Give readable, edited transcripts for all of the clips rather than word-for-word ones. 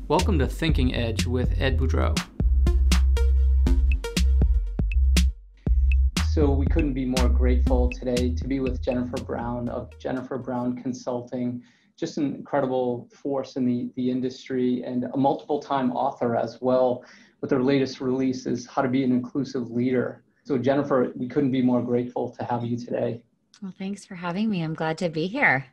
Welcome to Thinking Edge with Ed Boudreau. So we couldn't be more grateful today to be with Jennifer Brown of Jennifer Brown Consulting, just an incredible force in the industry and a multiple-time author as well, with her latest release is How to Be an Inclusive Leader. So Jennifer, we couldn't be more grateful to have you today. Well, thanks for having me. I'm glad to be here.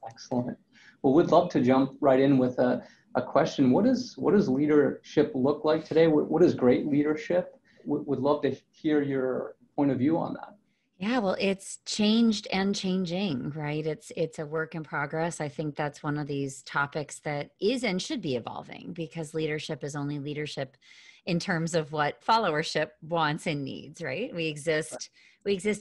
Excellent. Well, we'd love to jump right in with a question. What does leadership look like today? What is great leadership? Would love to hear your point of view on that. Yeah, well, it's changed and changing, right? It's a work in progress. I think that's one of these topics that is and should be evolving, because leadership is only leadership in terms of what followership wants and needs, right? We exist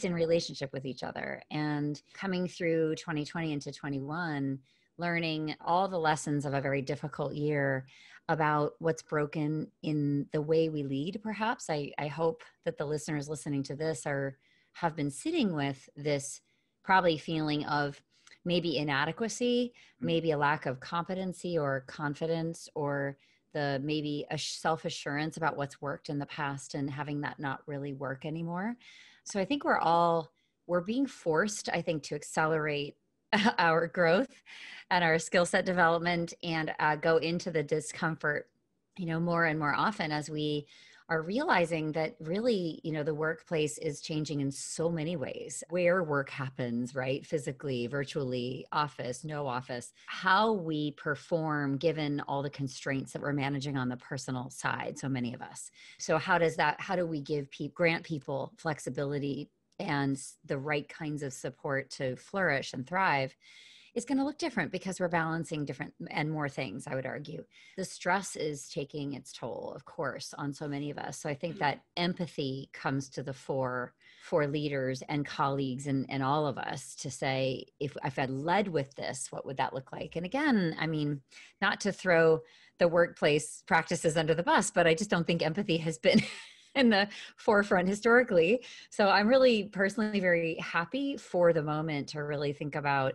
in relationship with each other. And coming through 2020 into 21, learning all the lessons of a very difficult year about what's broken in the way we lead, perhaps. I hope that the listeners listening to this have been sitting with this probably feeling of maybe inadequacy, maybe a lack of competency or confidence, or maybe a self-assurance about what's worked in the past and having that not really work anymore. So I think we're being forced, I think, to accelerate our growth and our skill set development and go into the discomfort, more and more often, as we are realizing that really, the workplace is changing in so many ways. Where work happens, right? Physically, virtually, office, no office, how we perform given all the constraints that we're managing on the personal side, so many of us. So how do we grant people flexibility and the right kinds of support to flourish and thrive? Is going to look different because we're balancing different and more things, I would argue. The stress is taking its toll, of course, on so many of us. So I think that empathy comes to the fore for leaders and colleagues and all of us to say, if I led with this, what would that look like? And again, I mean, not to throw the workplace practices under the bus, but I just don't think empathy has been in the forefront historically. So I'm really personally very happy for the moment to really think about,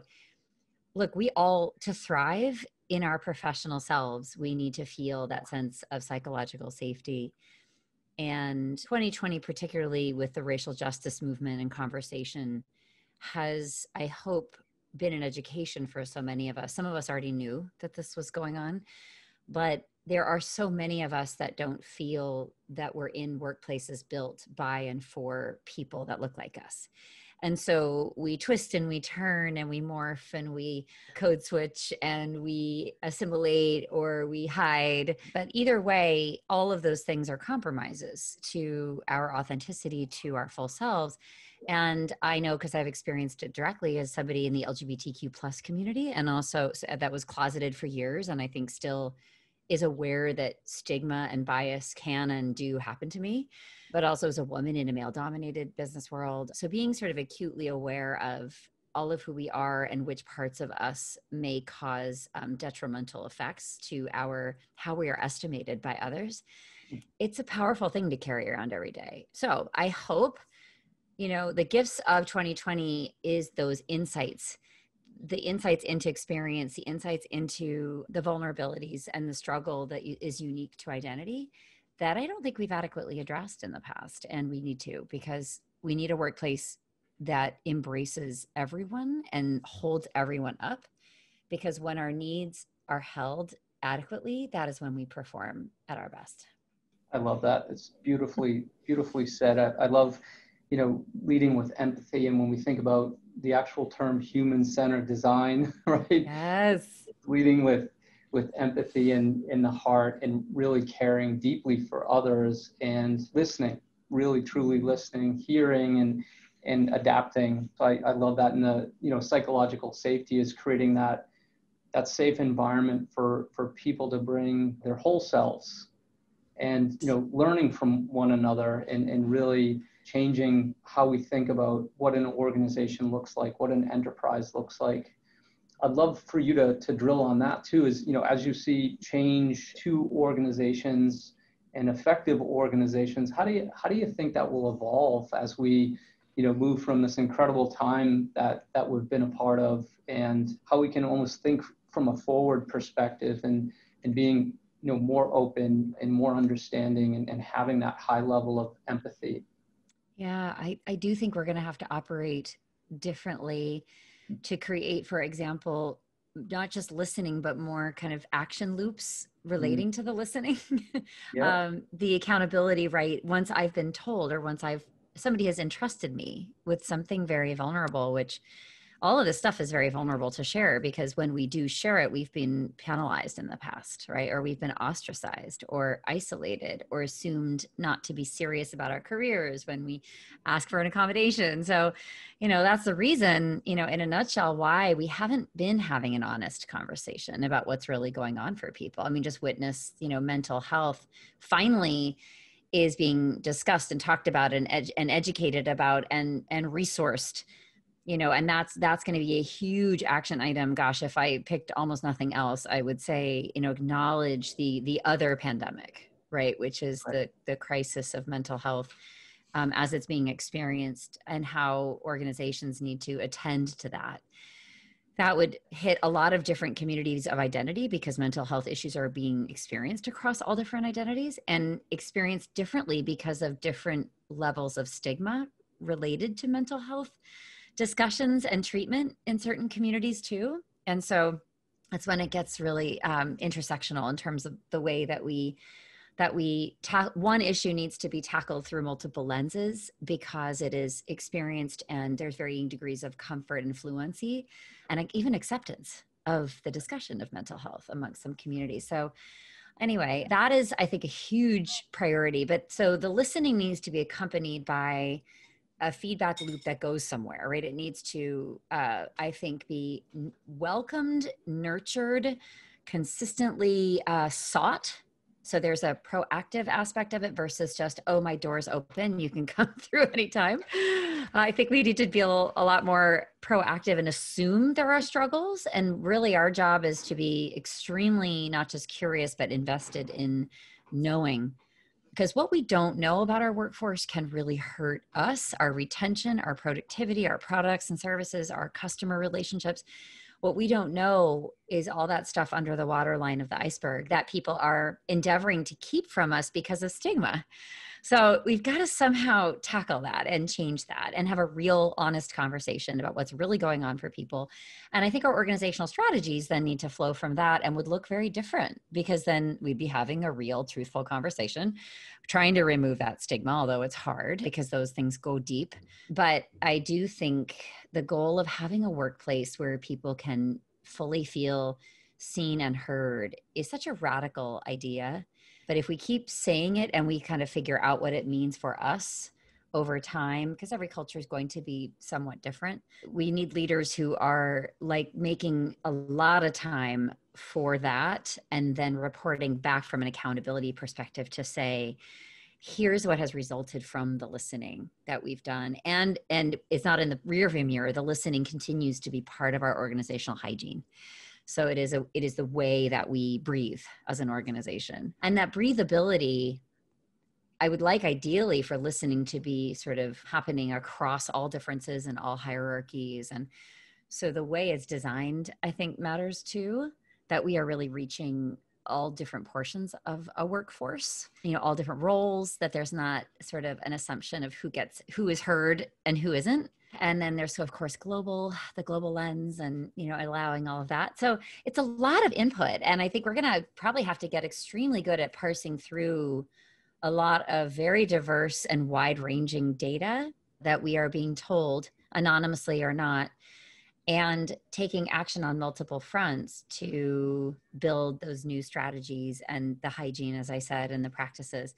look, to thrive in our professional selves, we need to feel that sense of psychological safety. And 2020, particularly with the racial justice movement and conversation, has, I hope, been an education for so many of us. Some of us already knew that this was going on, but there are so many of us that don't feel that we're in workplaces built by and for people that look like us. And so we twist and we turn and we morph and we code switch and we assimilate or we hide. But either way, all of those things are compromises to our authenticity, to our full selves. And I know, because I've experienced it directly as somebody in the LGBTQ plus community, and also that was closeted for years, and I think still is aware that stigma and bias can and do happen to me, but also as a woman in a male-dominated business world. So being sort of acutely aware of all of who we are and which parts of us may cause detrimental effects to how we are estimated by others, it's a powerful thing to carry around every day. So I hope, the gifts of 2020 is those insights, the insights into experience, the insights into the vulnerabilities and the struggle that is unique to identity that I don't think we've adequately addressed in the past. And we need to, because we need a workplace that embraces everyone and holds everyone up, because when our needs are held adequately, that is when we perform at our best. I love that. It's beautifully said. I love, leading with empathy. And when we think about the actual term human-centered design, right? Yes. Leading with empathy and in the heart, and really caring deeply for others and listening, really truly listening, hearing and adapting. So I love that. And the, psychological safety is creating that safe environment for people to bring their whole selves and, learning from one another and really changing how we think about what an organization looks like, what an enterprise looks like. I'd love for you to drill on that too, is, as you see change to organizations and effective organizations, how do you think that will evolve as we, move from this incredible time that we've been a part of, and how we can almost think from a forward perspective and being more open and more understanding, and having that high level of empathy. Yeah, I do think we're going to have to operate differently to create, for example, not just listening, but more kind of action loops relating to the listening. Yeah. The accountability, right? Once I've been told, or once somebody has entrusted me with something very vulnerable, which all of this stuff is very vulnerable to share, because when we do share it, we've been penalized in the past, right? Or we've been ostracized or isolated or assumed not to be serious about our careers when we ask for an accommodation. So, that's the reason, in a nutshell, why we haven't been having an honest conversation about what's really going on for people. I mean, just witness, mental health finally is being discussed and talked about and educated about and resourced, and that's going to be a huge action item. Gosh, if I picked almost nothing else, I would say, acknowledge the other pandemic, right? Which is Right. the crisis of mental health as it's being experienced, and how organizations need to attend to that. That would hit a lot of different communities of identity, because mental health issues are being experienced across all different identities and experienced differently because of different levels of stigma related to mental health discussions and treatment in certain communities too. And so that's when it gets really intersectional in terms of the way that one issue needs to be tackled through multiple lenses, because it is experienced and there's varying degrees of comfort and fluency and even acceptance of the discussion of mental health amongst some communities. So anyway, that is, I think, a huge priority. But so the listening needs to be accompanied by a feedback loop that goes somewhere, right? It needs to, I think, be welcomed, nurtured, consistently sought. So there's a proactive aspect of it versus just, oh, my door's open, you can come through anytime. I think we need to be a lot more proactive and assume there are struggles. And really our job is to be extremely not just curious, but invested in knowing, because what we don't know about our workforce can really hurt us, our retention, our productivity, our products and services, our customer relationships. What we don't know is all that stuff under the waterline of the iceberg that people are endeavoring to keep from us because of stigma. So we've got to somehow tackle that and change that and have a real honest conversation about what's really going on for people. And I think our organizational strategies then need to flow from that and would look very different, because then we'd be having a real, truthful conversation, trying to remove that stigma, although it's hard because those things go deep. But I do think the goal of having a workplace where people can fully feel seen and heard is such a radical idea. But if we keep saying it and we kind of figure out what it means for us over time, because every culture is going to be somewhat different, we need leaders who are like making a lot of time for that and then reporting back from an accountability perspective to say, here's what has resulted from the listening that we've done. And it's not in the rearview mirror. The listening continues to be part of our organizational hygiene. So it is the way that we breathe as an organization. And that breathability, I would like ideally for listening to be sort of happening across all differences and all hierarchies. And so the way it's designed, I think, matters too, that we are really reaching all different portions of a workforce, all different roles, that there's not sort of an assumption of who is heard and who isn't. And then there's, of course, the global lens and, allowing all of that. So it's a lot of input. And I think we're going to probably have to get extremely good at parsing through a lot of very diverse and wide ranging data that we are being told, anonymously or not, and taking action on multiple fronts to build those new strategies and the hygiene, as I said, and the practices.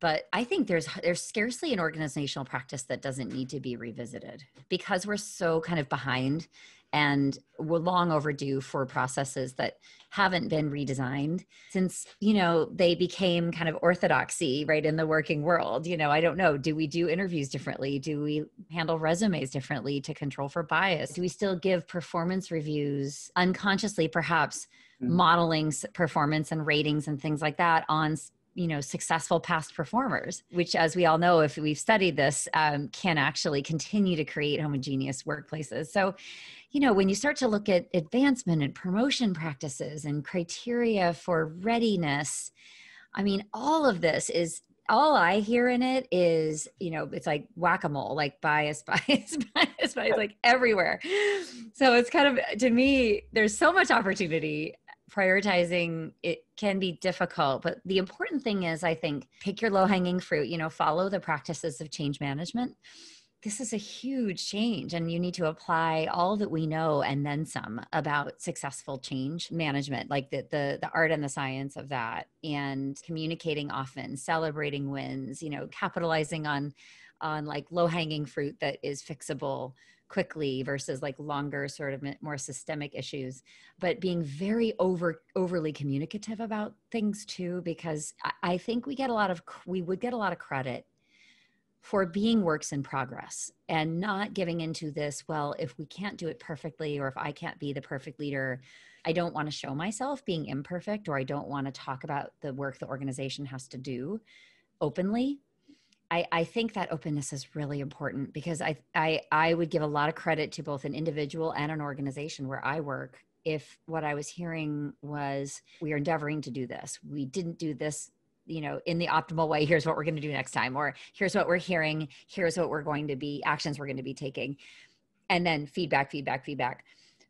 But I think there's scarcely an organizational practice that doesn't need to be revisited, because we're so kind of behind and we're long overdue for processes that haven't been redesigned since, they became kind of orthodoxy, right, in the working world. I don't know, do we do interviews differently? Do we handle resumes differently to control for bias? Do we still give performance reviews unconsciously, perhaps modeling performance and ratings and things like that on successful past performers, which, as we all know, if we've studied this, can actually continue to create homogeneous workplaces. So, when you start to look at advancement and promotion practices and criteria for readiness, I mean, all of this is, all I hear in it is, it's like whack-a-mole, like bias, bias, bias, bias, like everywhere. So it's kind of, to me, there's so much opportunity. Prioritizing it can be difficult, but the important thing is, I think, pick your low-hanging fruit, follow the practices of change management. This is a huge change, and you need to apply all that we know and then some about successful change management, like the art and the science of that, and communicating often, celebrating wins, capitalizing on like low-hanging fruit that is fixable quickly versus like longer, sort of more systemic issues, but being very overly communicative about things too, because I think we would get a lot of credit for being works in progress and not giving into this, well, if we can't do it perfectly, or if I can't be the perfect leader, I don't want to show myself being imperfect, or I don't want to talk about the work the organization has to do openly. I think that openness is really important, because I would give a lot of credit to both an individual and an organization where I work if what I was hearing was, we are endeavoring to do this, we didn't do this in the optimal way, here's what we're going to do next time, or here's what we're hearing, here's what we're going to be, actions we're going to be taking, and then feedback.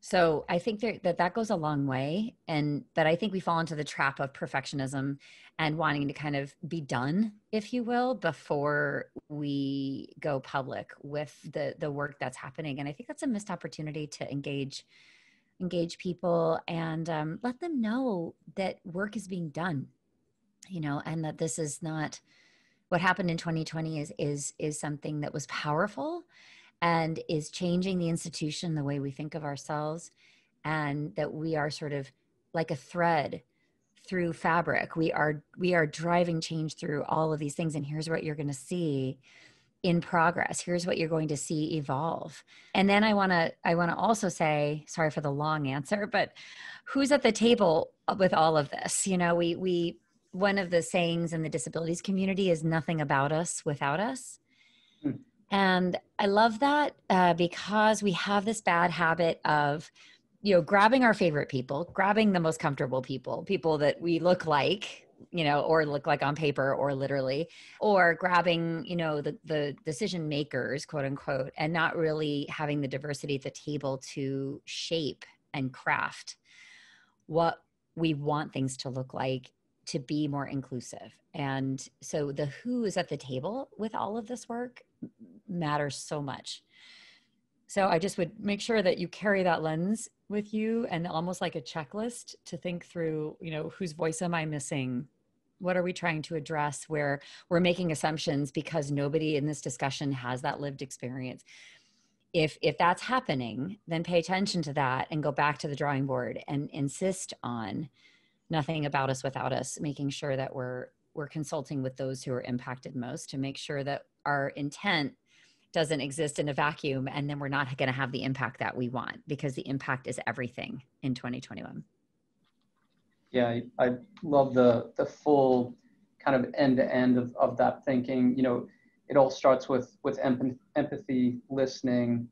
So I think that goes a long way, and that I think we fall into the trap of perfectionism and wanting to kind of be done, if you will, before we go public with the work that's happening. And I think that's a missed opportunity to engage people and let them know that work is being done. And that this is not what happened in 2020 is something that was powerful and is changing the institution, the way we think of ourselves, and that we are sort of like a thread through fabric. We are driving change through all of these things. And here's what you're going to see in progress. Here's what you're going to see evolve. And then I want to also say, sorry for the long answer, but who's at the table with all of this? We one of the sayings in the disabilities community is nothing about us without us. And I love that because we have this bad habit of, grabbing our favorite people, grabbing the most comfortable people that we look like, or look like on paper or literally, or grabbing, the decision makers, quote unquote, and not really having the diversity at the table to shape and craft what we want things to look like, to be more inclusive. And so the who is at the table with all of this work matters so much. So I just would make sure that you carry that lens with you, and almost like a checklist to think through, whose voice am I missing? What are we trying to address where we're making assumptions because nobody in this discussion has that lived experience? If that's happening, then pay attention to that and go back to the drawing board and insist on nothing about us without us, making sure that we're consulting with those who are impacted most to make sure that our intent doesn't exist in a vacuum, and then we're not going to have the impact that we want, because the impact is everything in 2021. Yeah, I love the full kind of end-to-end of that thinking. It all starts with empathy, listening,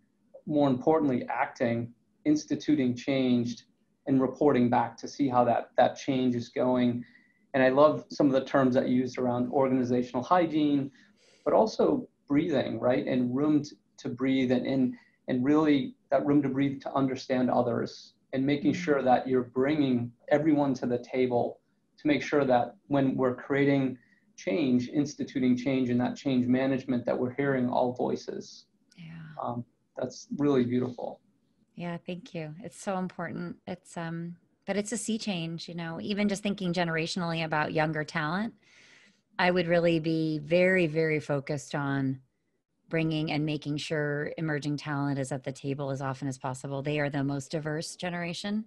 more importantly, acting, instituting change, and reporting back to see how that change is going. And I love some of the terms that you used around organizational hygiene, but also breathing, right? And room to breathe, and really that room to breathe to understand others, and making sure that you're bringing everyone to the table to make sure that when we're creating change, instituting change, and that change management, that we're hearing all voices. Yeah. That's really beautiful. Yeah, thank you. It's so important. It's but it's a sea change, even just thinking generationally about younger talent. I would really be very, very focused on bringing and making sure emerging talent is at the table as often as possible. They are the most diverse generation,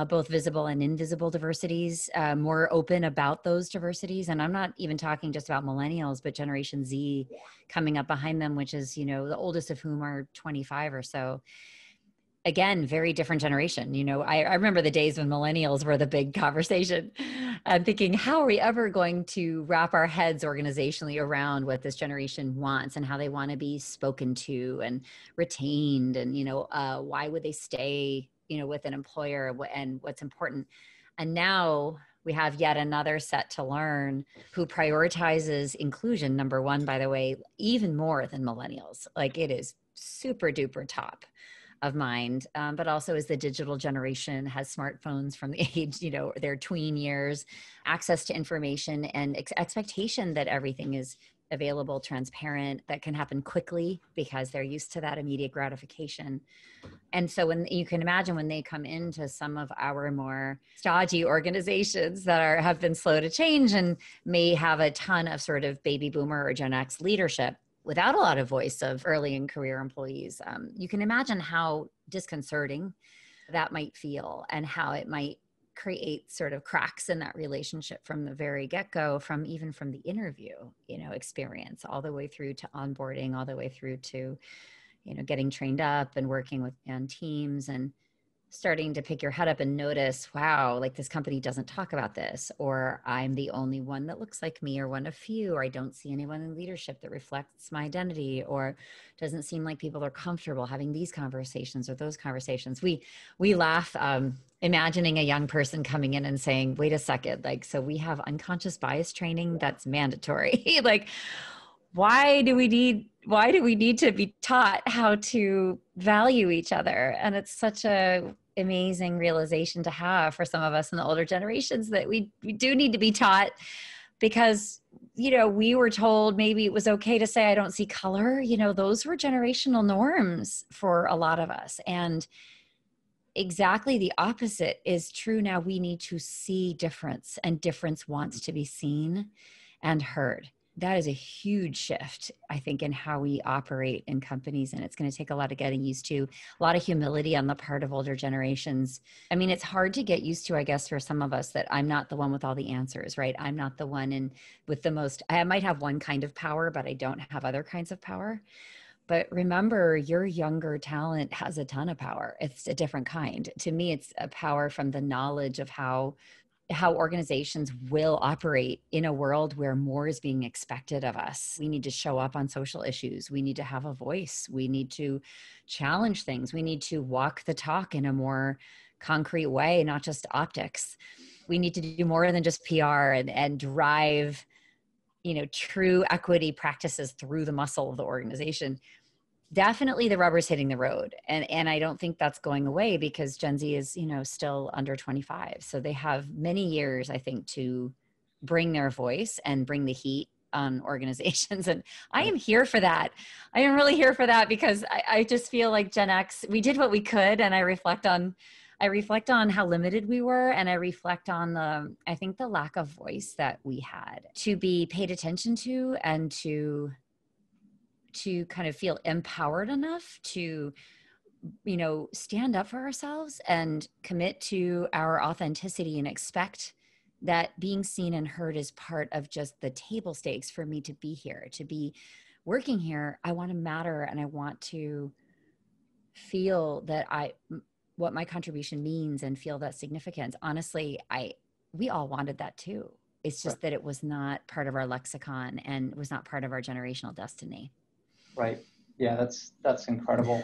both visible and invisible diversities, more open about those diversities. And I'm not even talking just about millennials, but Generation Z coming up behind them, which is, the oldest of whom are 25 or so. again, very different generation. You know, I remember the days when millennials were the big conversation. I'm thinking, how are we ever going to wrap our heads organizationally around what this generation wants and how they want to be spoken to and retained? And, why would they stay, with an employer, and what's important? And now we have yet another set to learn who prioritizes inclusion, number one, by the way, even more than millennials. Like, it is super duper top of mind, but also as the digital generation has smartphones from the age, their tween years, access to information and expectation that everything is available, transparent, that can happen quickly because they're used to that immediate gratification. And so when you can imagine when they come into some of our more stodgy organizations that have been slow to change and may have a ton of sort of baby boomer or Gen X leadership, without a lot of voice of early in career employees, you can imagine how disconcerting that might feel and how it might create sort of cracks in that relationship from the very get-go, even from the interview, experience, all the way through to onboarding, all the way through to, getting trained up and working on teams and starting to pick your head up and notice, wow, like this company doesn't talk about this, or I'm the only one that looks like me, or one of few, or I don't see anyone in leadership that reflects my identity, or doesn't seem like people are comfortable having these conversations or those conversations. We laugh, imagining a young person coming in and saying, wait a second, like, so we have unconscious bias training that's mandatory. Like, why do we need to be taught how to value each other? And it's such a amazing realization to have for some of us in the older generations, that we do need to be taught, because, we were told maybe it was okay to say, I don't see color. Those were generational norms for a lot of us. And exactly the opposite is true now. We need to see difference, and difference wants to be seen and heard. That is a huge shift, I think, in how we operate in companies. And it's going to take a lot of getting used to, a lot of humility on the part of older generations. I mean, it's hard to get used to, I guess, for some of us, that I'm not the one with all the answers, right? I'm not the one with the most, I might have one kind of power, but I don't have other kinds of power. But remember, your younger talent has a ton of power. It's a different kind. To me, it's a power from the knowledge of how organizations will operate in a world where more is being expected of us. We need to show up on social issues. We need to have a voice. We need to challenge things. We need to walk the talk in a more concrete way, not just optics. We need to do more than just PR and drive, true equity practices through the muscle of the organization. Definitely the rubber's hitting the road. And I don't think that's going away, because Gen Z is, still under 25. So they have many years, I think, to bring their voice and bring the heat on organizations. And I am here for that. I am really here for that, because I just feel like Gen X, we did what we could. And I reflect on how limited we were. And I reflect on the lack of voice that we had to be paid attention to, and to kind of feel empowered enough to, stand up for ourselves and commit to our authenticity, and expect that being seen and heard is part of just the table stakes for me to be here, to be working here. I want to matter, and I want to feel that what my contribution means, and feel that significance. Honestly, we all wanted that too. It's just that it was not part of our lexicon, and was not part of our generational destiny. Right. Yeah, that's incredible.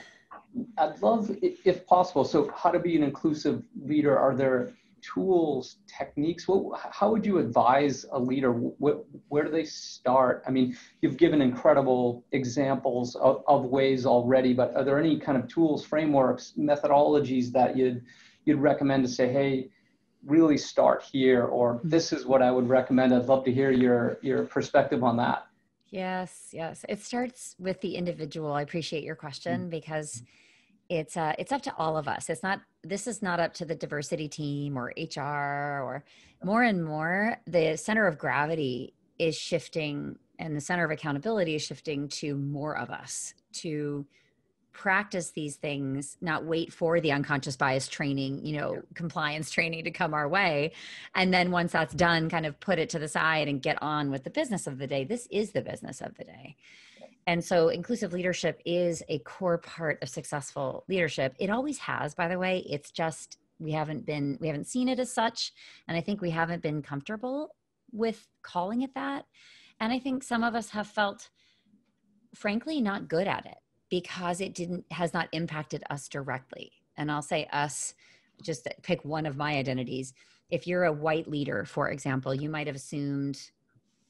I'd love, if possible, so how to be an inclusive leader. Are there tools, techniques? How would you advise a leader? Where do they start? I mean, you've given incredible examples of ways already, but are there any kind of tools, frameworks, methodologies that you'd recommend to say, hey, really start here, or this is what I would recommend? I'd love to hear your perspective on that. Yes. It starts with the individual. I appreciate your question, because it's up to all of us. This is not up to the diversity team or HR, or more and more the center of gravity is shifting, and the center of accountability is shifting to more of us to practice these things, not wait for the unconscious bias training, compliance training to come our way. And then once that's done, kind of put it to the side and get on with the business of the day. This is the business of the day. And so inclusive leadership is a core part of successful leadership. It always has, by the way. It's just we haven't seen it as such. And I think we haven't been comfortable with calling it that. And I think some of us have felt, frankly, not good at it because it has not impacted us directly. And I'll say us, just pick one of my identities. If you're a white leader, for example, you might have assumed,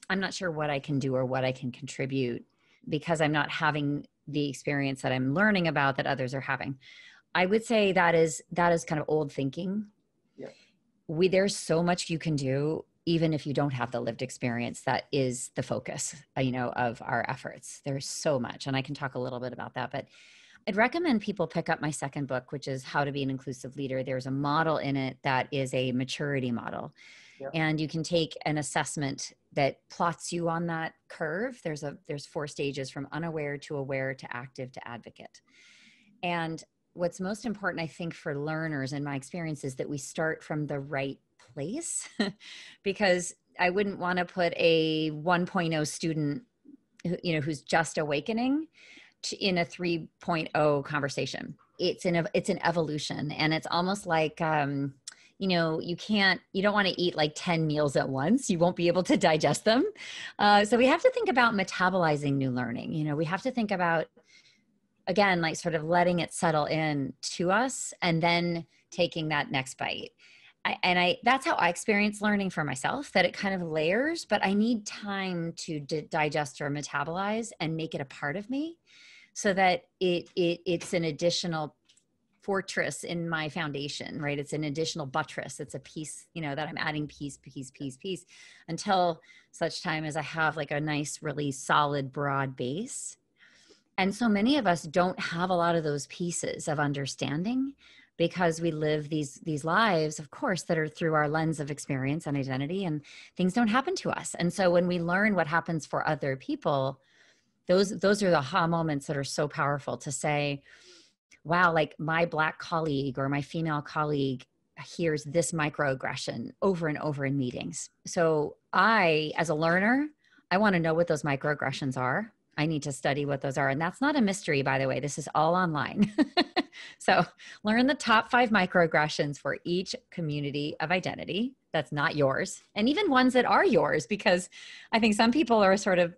I'm not sure what I can do or what I can contribute because I'm not having the experience that I'm learning about that others are having. I would say that is kind of old thinking. Yeah. There's so much you can do, even if you don't have the lived experience. That is the focus, of our efforts. There's so much, and I can talk a little bit about that, but I'd recommend people pick up my second book, which is How to Be an Inclusive Leader. There's a model in it that is a maturity model. Yeah. And you can take an assessment that plots you on that curve. There's 4 stages, from unaware to aware to active to advocate. And what's most important, I think, for learners in my experience is that we start from the right place because I wouldn't want to put a 1.0 student, who's just awakening in a 3.0 conversation. It's an evolution, and it's almost like, you don't want to eat like 10 meals at once. You won't be able to digest them. So we have to think about metabolizing new learning. We have to think about, again, like sort of letting it settle in to us and then taking that next bite. That's how I experience learning for myself, that it kind of layers, but I need time to digest or metabolize and make it a part of me so that it's an additional fortress in my foundation, right? It's an additional buttress. It's a piece, that I'm adding piece until such time as I have like a nice, really solid, broad base. And so many of us don't have a lot of those pieces of understanding because we live these lives, of course, that are through our lens of experience and identity, and things don't happen to us. And so when we learn what happens for other people, those are the aha moments that are so powerful to say, wow, like my Black colleague or my female colleague hears this microaggression over and over in meetings. So I, as a learner, I want to know what those microaggressions are. I need to study what those are. And that's not a mystery, by the way. This is all online. So learn the top 5 microaggressions for each community of identity that's not yours, and even ones that are yours, because I think some people are sort of,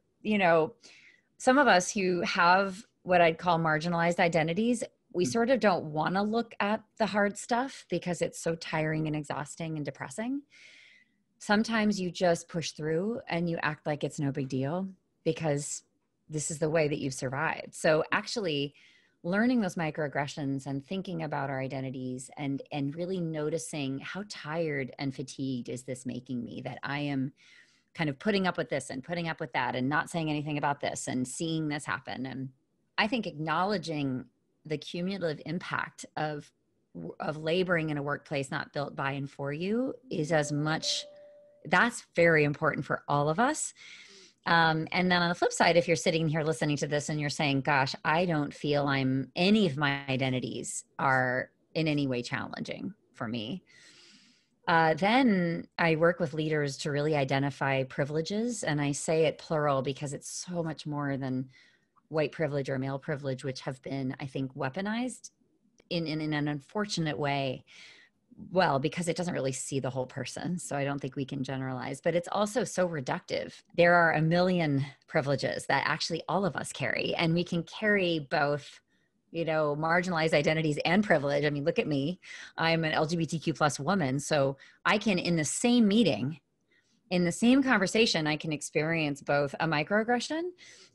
some of us who have what I'd call marginalized identities, we sort of don't want to look at the hard stuff because it's so tiring and exhausting and depressing. Sometimes you just push through and you act like it's no big deal because this is the way that you've survived. So actually learning those microaggressions and thinking about our identities and really noticing how tired and fatigued is this making me, that I am kind of putting up with this and putting up with that and not saying anything about this and seeing this happen. And I think acknowledging the cumulative impact of laboring in a workplace not built by and for you is that's very important for all of us. And then on the flip side, if you're sitting here listening to this and you're saying, gosh, I don't feel any of my identities are in any way challenging for me. Then I work with leaders to really identify privileges. And I say it plural because it's so much more than white privilege or male privilege, which have been, I think, weaponized in an unfortunate way. Well, because it doesn't really see the whole person. So I don't think we can generalize, but it's also so reductive. There are a million privileges that actually all of us carry, and we can carry both, marginalized identities and privilege. I mean, look at me. I'm an LGBTQ plus woman. So I can, in the same meeting, in the same conversation, I can experience both a microaggression,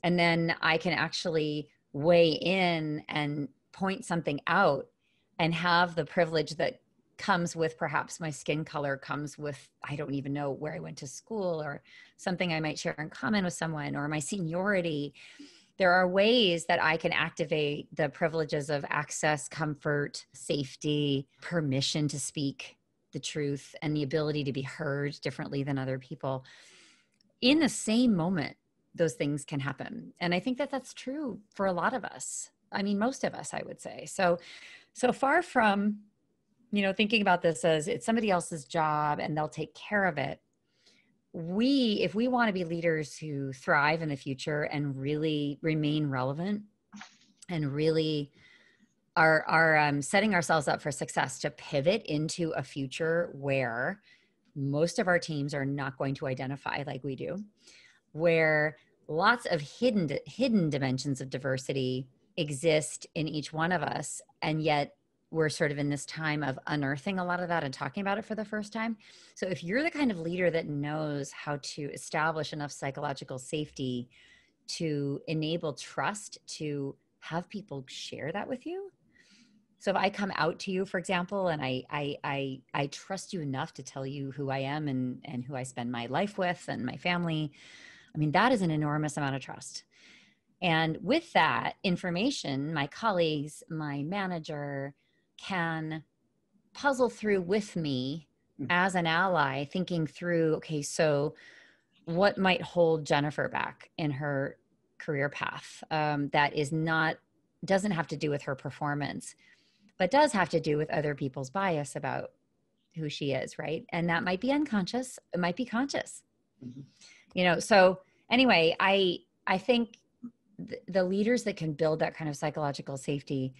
and then I can actually weigh in and point something out and have the privilege that comes with perhaps my skin color, comes with, I don't even know where I went to school, or something I might share in common with someone, or my seniority. There are ways that I can activate the privileges of access, comfort, safety, permission to speak the truth, and the ability to be heard differently than other people. In the same moment, those things can happen. And I think that that's true for a lot of us. I mean, most of us, I would say. So far from, thinking about this as it's somebody else's job and they'll take care of it. if we want to be leaders who thrive in the future and really remain relevant and really are setting ourselves up for success to pivot into a future where most of our teams are not going to identify like we do, where lots of hidden dimensions of diversity exist in each one of us, and yet we're sort of in this time of unearthing a lot of that and talking about it for the first time. So if you're the kind of leader that knows how to establish enough psychological safety to enable trust to have people share that with you. So if I come out to you, for example, and I trust you enough to tell you who I am and who I spend my life with and my family, I mean, that is an enormous amount of trust. And with that information, my colleagues, my manager can puzzle through with me as an ally, thinking through, okay, so what might hold Jennifer back in her career path that doesn't have to do with her performance, but does have to do with other people's bias about who she is, right? And that might be unconscious, it might be conscious. Mm-hmm. So anyway, I think the leaders that can build that kind of psychological safety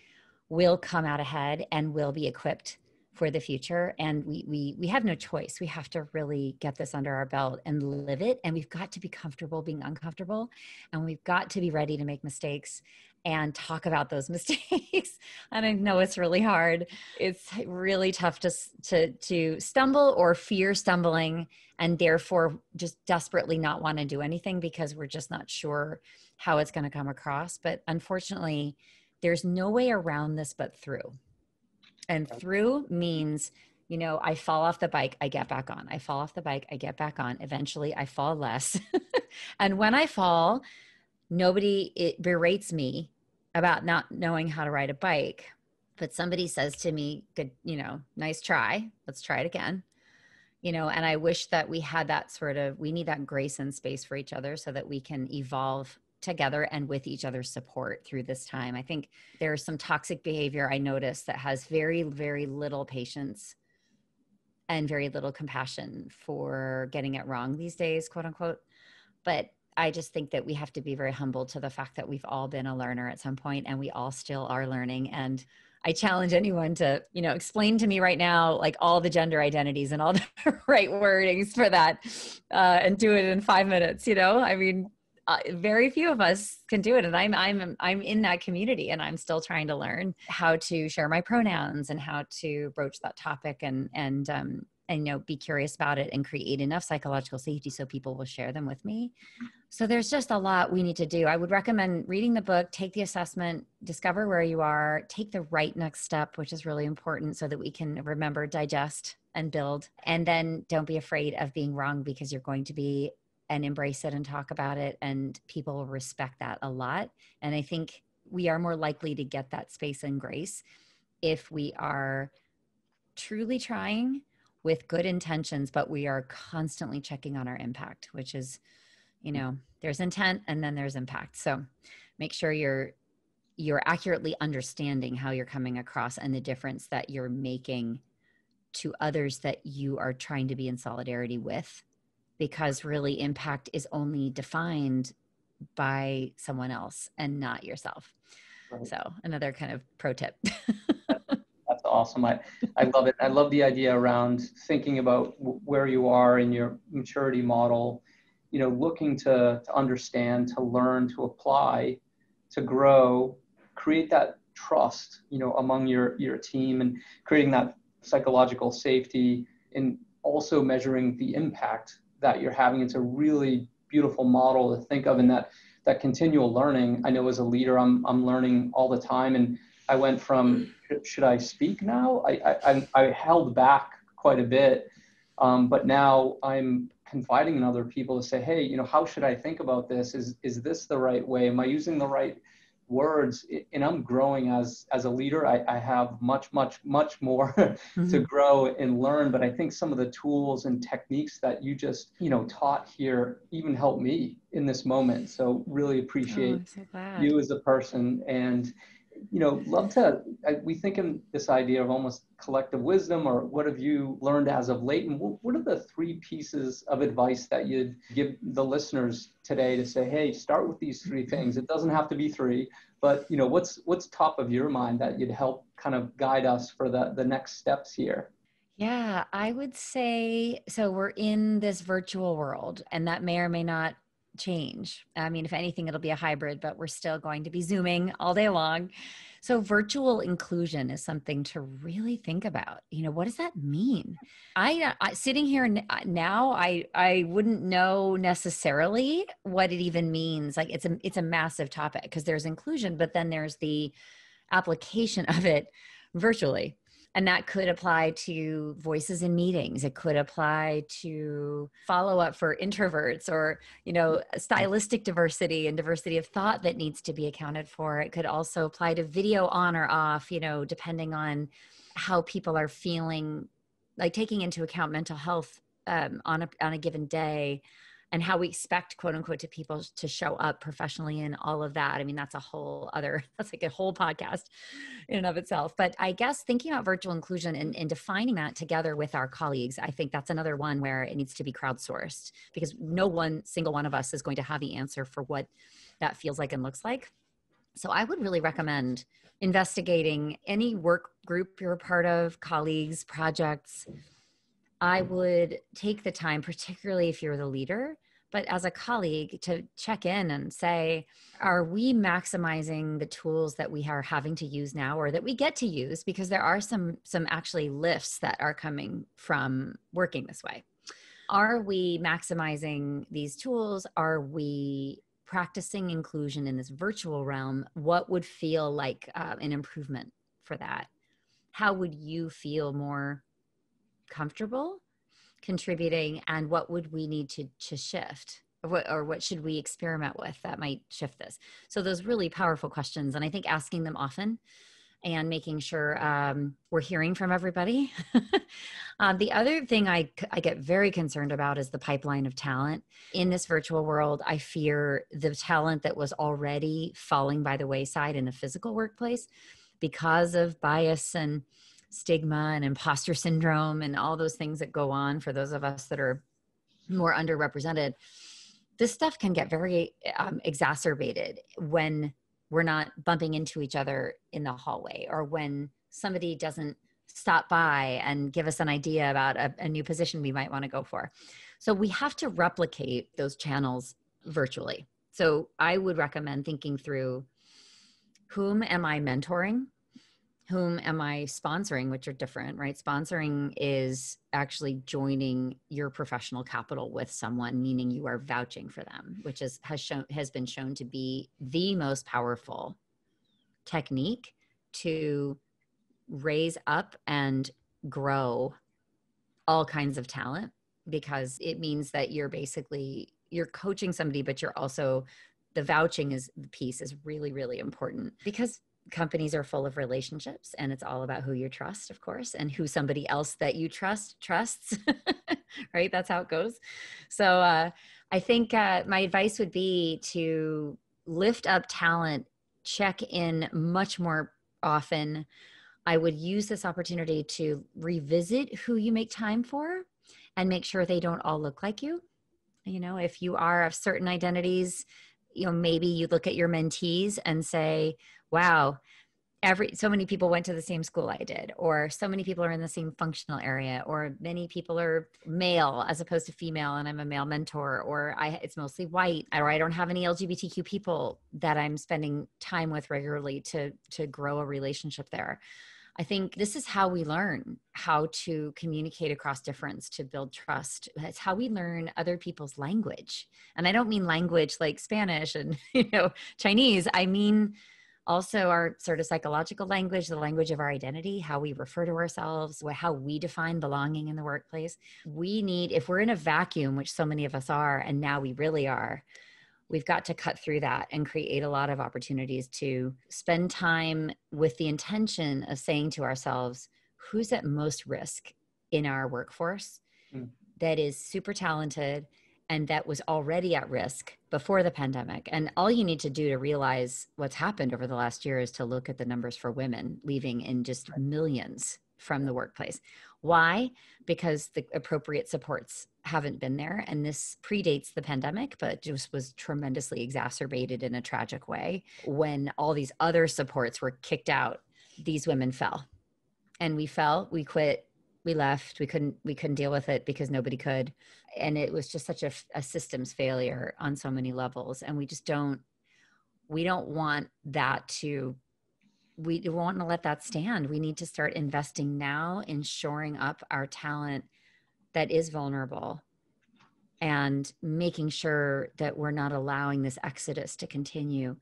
will come out ahead and will be equipped for the future. And we have no choice. We have to really get this under our belt and live it. And we've got to be comfortable being uncomfortable. And we've got to be ready to make mistakes and talk about those mistakes. And I know it's really hard. It's really tough to stumble or fear stumbling, and therefore just desperately not want to do anything because we're just not sure how it's going to come across. But unfortunately, there's no way around this but through. And through means, I fall off the bike, I get back on. I fall off the bike, I get back on. Eventually I fall less. And when I fall, it berates me about not knowing how to ride a bike. But somebody says to me, good, nice try. Let's try it again. And I wish that we had we need that grace and space for each other so that we can evolve together and with each other's support through this time. I think there's some toxic behavior I notice that has very, very little patience and very little compassion for getting it wrong these days, quote unquote. But I just think that we have to be very humble to the fact that we've all been a learner at some point and we all still are learning. And I challenge anyone to, explain to me right now, like all the gender identities and all the right wordings for that and do it in 5 minutes, I mean, very few of us can do it. And I'm in that community and I'm still trying to learn how to share my pronouns and how to broach that topic and be curious about it and create enough psychological safety so people will share them with me. So there's just a lot we need to do. I would recommend reading the book, take the assessment, discover where you are, take the right next step, which is really important so that we can remember, digest, and build. And then don't be afraid of being wrong because you're going to be, and embrace it and talk about it. And people will respect that a lot. And I think we are more likely to get that space and grace if we are truly trying with good intentions, but we are constantly checking on our impact, which is, there's intent and then there's impact. So make sure you're accurately understanding how you're coming across and the difference that you're making to others that you are trying to be in solidarity with, because really impact is only defined by someone else and not yourself. Right. So another kind of pro tip. That's awesome. I love it. I love the idea around thinking about where you are in your maturity model, looking to understand, to learn, to apply, to grow, create that trust, among your team and creating that psychological safety and also measuring the impact that you're having. It's a really beautiful model to think of, and that continual learning. I know as a leader, I'm learning all the time, and I went from should I speak now? I held back quite a bit, but now I'm confiding in other people to say, hey, how should I think about this? Is this the right way? Am I using the right words? And I'm growing as a leader. I have much more to grow and learn, but I think some of the tools and techniques that you just taught here even help me in this moment. So really appreciate you as a person. And love to, we think in this idea of almost collective wisdom, or what have you learned as of late? And what are the three pieces of advice that you'd give the listeners today to say, hey, start with these three things? It doesn't have to be three, but what's top of your mind that you'd help kind of guide us for the next steps here? Yeah, I would say so. We're in this virtual world, and that may or may not change. I mean, if anything, it'll be a hybrid, but we're still going to be Zooming all day long. So, virtual inclusion is something to really think about. What does that mean? I sitting here now, I wouldn't know necessarily what it even means. Like, it's a massive topic because there's inclusion, but then there's the application of it virtually. And that could apply to voices in meetings. It could apply to follow up for introverts, or, stylistic diversity and diversity of thought that needs to be accounted for. It could also apply to video on or off, depending on how people are feeling, like taking into account mental health on a given day, and how we expect, quote unquote, to people to show up professionally and all of that. I mean, that's like a whole podcast in and of itself. But I guess thinking about virtual inclusion and defining that together with our colleagues, I think that's another one where it needs to be crowdsourced, because no one single one of us is going to have the answer for what that feels like and looks like. So I would really recommend investigating any work group you're a part of, colleagues, projects. I would take the time, particularly if you're the leader, but as a colleague, to check in and say, are we maximizing the tools that we are having to use now, or that we get to use? Because there are some actually lifts that are coming from working this way. Are we maximizing these tools? Are we practicing inclusion in this virtual realm? What would feel like an improvement for that? How would you feel more comfortable contributing, and what would we need to shift, or what should we experiment with that might shift this? So those really powerful questions, and I think asking them often and making sure we're hearing from everybody. The other thing I get very concerned about is the pipeline of talent in this virtual world. I fear the talent that was already falling by the wayside in a physical workplace because of bias and stigma and imposter syndrome and all those things that go on for those of us that are more underrepresented. This stuff can get very exacerbated when we're not bumping into each other in the hallway, or when somebody doesn't stop by and give us an idea about a new position we might want to go for. So we have to replicate those channels virtually. So I would recommend thinking through, whom am I mentoring? Whom am I sponsoring, which are different, right? Sponsoring is actually joining your professional capital with someone, meaning you are vouching for them, which has been shown to be the most powerful technique to raise up and grow all kinds of talent, because it means that you're coaching somebody, but you're also, the vouching is the piece is really, really important, because companies are full of relationships, and it's all about who you trust, of course, and who somebody else that you trusts, right? That's how it goes. So I think my advice would be to lift up talent, check in much more often. I would use this opportunity to revisit who you make time for and make sure they don't all look like you. If you are of certain identities, maybe you look at your mentees and say, wow, so many people went to the same school I did, or so many people are in the same functional area, or many people are male as opposed to female, and I'm a male mentor, or it's mostly white, or I don't have any LGBTQ people that I'm spending time with regularly to grow a relationship there. I think this is how we learn how to communicate across difference, to build trust. It's how we learn other people's language. And I don't mean language like Spanish and Chinese. I mean also our sort of psychological language, the language of our identity, how we refer to ourselves, how we define belonging in the workplace. We need, if we're in a vacuum, which so many of us are, and now we really are, we've got to cut through that and create a lot of opportunities to spend time with the intention of saying to ourselves, who's at most risk in our workforce that is super talented and that was already at risk before the pandemic. And all you need to do to realize what's happened over the last year is to look at the numbers for women leaving in just millions from the workplace. Why? Because the appropriate supports haven't been there. And this predates the pandemic, but just was tremendously exacerbated in a tragic way. When all these other supports were kicked out, these women fell. And we fell, we quit, we left, we couldn't deal with it because nobody could. And it was just such a systems failure on so many levels. And we don't want that to, we don't want to let that stand. We need to start investing now in shoring up our talent that is vulnerable and making sure that we're not allowing this exodus to continue.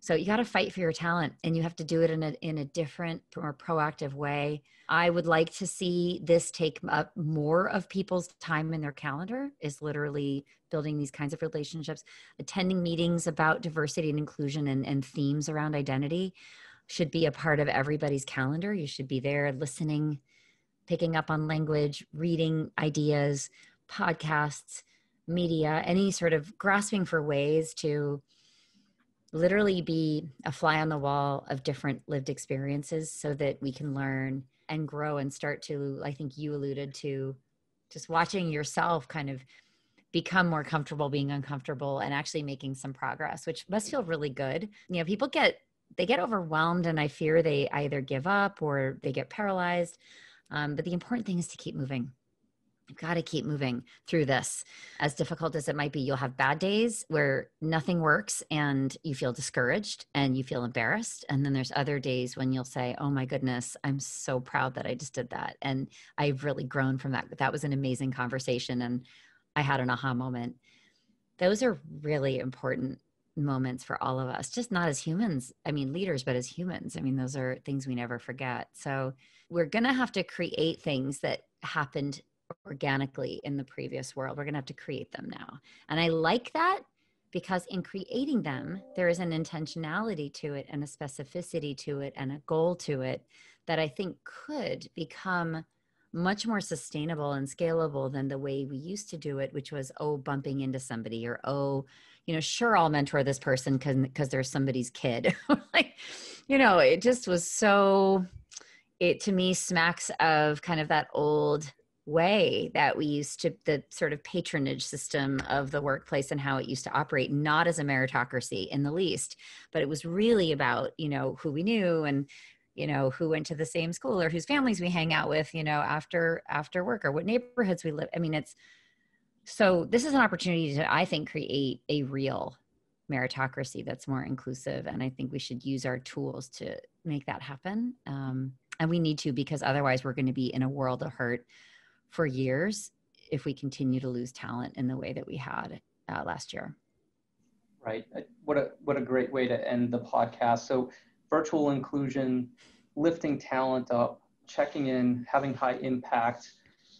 So you got to fight for your talent, and you have to do it in a different, more proactive way. I would like to see this take up more of people's time in their calendar, is literally building these kinds of relationships. Attending meetings about diversity and inclusion and themes around identity should be a part of everybody's calendar. You should be there listening, picking up on language, reading ideas, podcasts, media, any sort of grasping for ways to literally be a fly on the wall of different lived experiences so that we can learn and grow and start to, I think you alluded to, just watching yourself kind of become more comfortable being uncomfortable and actually making some progress, which must feel really good. You know, people get overwhelmed, and I fear they either give up or they get paralyzed. But the important thing is to keep moving. You've got to keep moving through this. As difficult as it might be, you'll have bad days where nothing works and you feel discouraged and you feel embarrassed. And then there's other days when you'll say, oh my goodness, I'm so proud that I just did that. And I've really grown from that. That was an amazing conversation. And I had an aha moment. Those are really important moments for all of us, just not as humans, I mean, leaders, but as humans. I mean, those are things we never forget. So we're going to have to create things that happened organically in the previous world. We're going to have to create them now. And I like that because in creating them, there is an intentionality to it and a specificity to it and a goal to it that I think could become much more sustainable and scalable than the way we used to do it, which was, bumping into somebody, or, sure, I'll mentor this person because there's somebody's kid. Like, it just was so, it to me smacks of kind of that old way that we used to, the sort of patronage system of the workplace and how it used to operate, not as a meritocracy in the least, but it was really about, who we knew and, who went to the same school or whose families we hang out with, after work, or what neighborhoods we live. I mean, so this is an opportunity to, I think, create a real meritocracy that's more inclusive. And I think we should use our tools to make that happen. And we need to, because otherwise we're going to be in a world of hurt for years if we continue to lose talent in the way that we had last year. Right. What a great way to end the podcast. So virtual inclusion, lifting talent up, checking in, having high impact,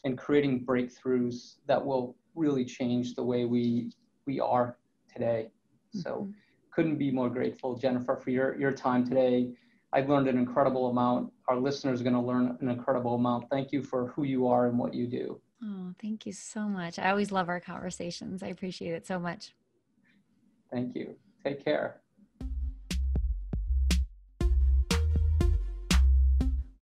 and creating breakthroughs that will really change the way we are today. So couldn't be more grateful, Jennifer, for your time today. I've learned an incredible amount. Our listeners are going to learn an incredible amount. Thank you for who you are and what you do. Oh, thank you so much. I always love our conversations. I appreciate it so much. Thank you. Take care.